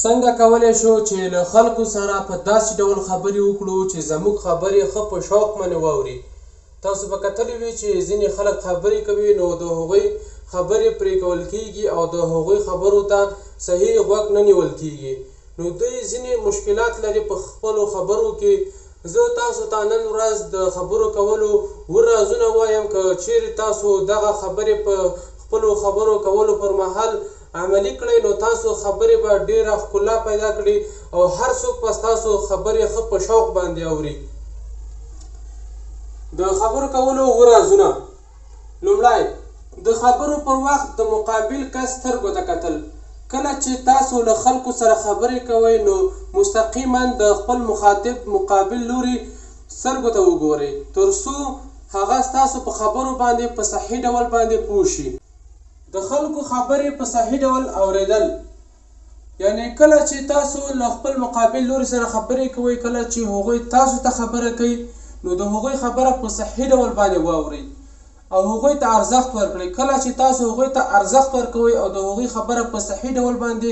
څنګه کولی شو چې له خلکو سره په داسې ډول خبرې وکړو چې زموږ خبرې ښه په شوق باندې واوري. تاسو به کتلی وي چې ځینې خلک خبرې کوي نو د هغوی خبرې پرېکول کېږي او د هغوی خبرو ته صحیح غوږ نه نیول کېږي. نو دوی ځینې مشکلات لري په خپلو خبرو کې. زه تاسو ته نن ورځ د خبرو کولو رازونه وایم که چیرې تاسو دغه خبرې په خپلو خبرو کولو پر مهال عملي کړئ نو تاسو خبرې به ډېره ښکلا پیدا کړي او هر څوک به ستاسو خبرې ښه په شوق باندې اوري. د خبرو کولو رازونه: لومړی، د خبرو پر وخت د مقابل کس سترګو ته کتل. کله چې تاسو له خلکو سره خبرې کوئ نو مستقیما د خپل مخاطب مقابل لوري سترګو ته وګورئ تر څو هغه ستاسو په خبرو باندې په صحیح ډول باندې پوه شي. د خلکو خبرې په صحیح ډول اوریدل، یعنی کله چې تاسو له خپل مقابل لوري سره خبرې کوئ، کله چې هغوی تاسو ته خبره کوي نو د هغوی خبره په صحیح ډول باندې واورئ او هغوی ته ارزښت ورکړئ. کله چې تاسو هغوی ته ارزښت ورکوئ او د هغوی خبره په صحیح ډول باندې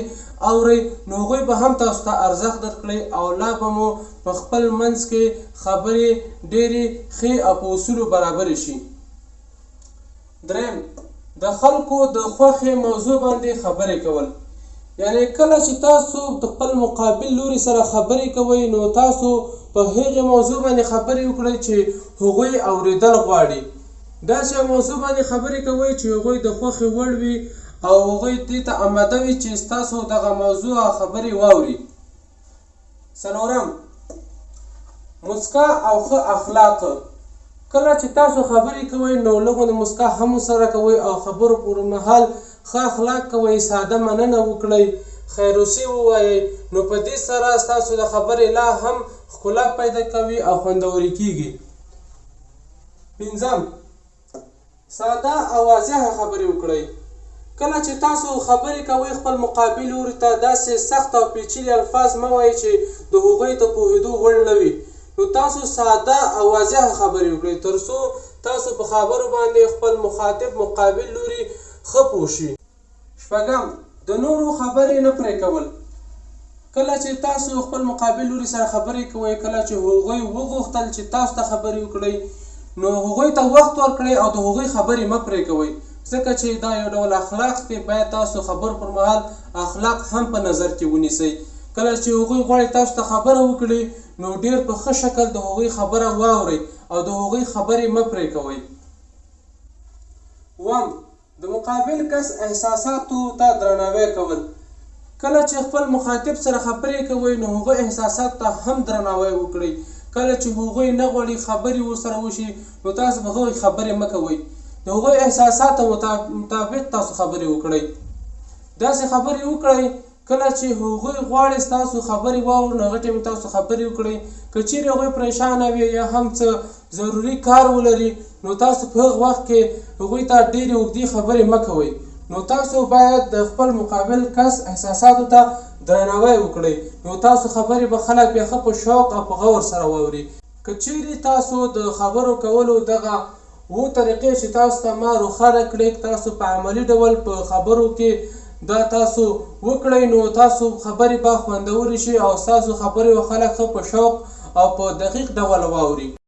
اورئ نو هغوی به هم تاسو ته ارزښت درکړي او لا به مو په خپل منځ کې خبرې ډېرې ښې او په اصولو برابرې شي. دریم، د خلکو د خوښې موضوع باندې خبرې کول، یعنی کله چې تاسو د خپل مقابل لوري سره خبرې کوئ نو تاسو په هغې موضوع باندې خبرې وکړئ چې هغوی اورېدل غواړي. داسې موضوع باندې خبرې کوئ چې هغوی د خوښې وړ وي او هغوی دې ته آماده وي چې ستاسو دغه موضوع او خبرې واوري. څلورم، مسکا او ښه اخلاق. کله چې تاسو خبرې کوئ نو لږ مسکا هم سره کوئ او خبرو پر مهال ښه اخلاق کوئ، ساده مننه وکړئ، خیروسي ووایئ، نو په دې سره ستاسو د خبرې لا هم ښکلا پیدا کوي او خوندورې کېږي. پنځم، ساده او واضحه خبرې وکړئ. کله چې تاسو خبرې کوئ خپل مقابل لوري ته داسې سخت او پیچلي الفاظ مه وایئ چې د هغوی د پوهېدو وړ نه وي. نو تاسو ساده او واضحه خبرې وکړئ تر څو تاسو په خبرو باندې خپل مخاطب مقابل لوري ښه پوه شي. شپږم، د نورو خبرې نه پرې کول. کله چې تاسو خپل مقابل لوري سره خبرې کوئ، کله چې هغوی وغوښتل چې تاسو ته خبرې وکړئ نو هغوی ته وخت ورکړئ او د هغوی خبرې مه پرې کوئ، ځکه چې دا یو ډول اخلاق دی. باید تاسو خبرو پر مهال اخلاق هم په نظر کې ونیسئ. کله چې هغوی غواړي تاسو ته خبره وکړي نو ډېر په ښه شکل د هغوی خبره واورئ او د هغوی خبرې مه پرې کوئ. اووم، د مقابل کس احساساتو ته درناوی کول. کله چې خپل مخاطب سره خبرې کوئ نو هغوی احساساتو ته هم درناوی وکړئ. کله چې هغوی نه غواړي خبرې ورسره وشي نو تاسو به هغوی خبرې مه کوئ، د هغوی احساساتو مطابق تاسو خبرې وکړئ. داسې خبرې وکړئ کله چې هغوی غواړي ستاسو خبرې واوري نو هغه ټایم تاسو خبرې وکړئ. که چیرې هغوی پریشانه وي یا هم څه ضروري کار ولري نو تاسو په هغه وخت کې هغوی ته ډېرې اوږدې خبرې مه کوئ. نو تاسو باید د خپل مقابل کس احساساتو ته درناوی وکړئ، نو تاسو خبرې به خلک بیا ښه په شوق او په غور سره واوري. که چیرې تاسو د خبرو کولو دغه طریقې چې تاسو ته ما روښانه کړې تاسو په عملي ډول په خبرو کې دا تاسو وکړئ نو تاسو خبرې به خوندورې شي او ستاسو خبرې به خلک ښه په شوق او په دقیق ډول واوري.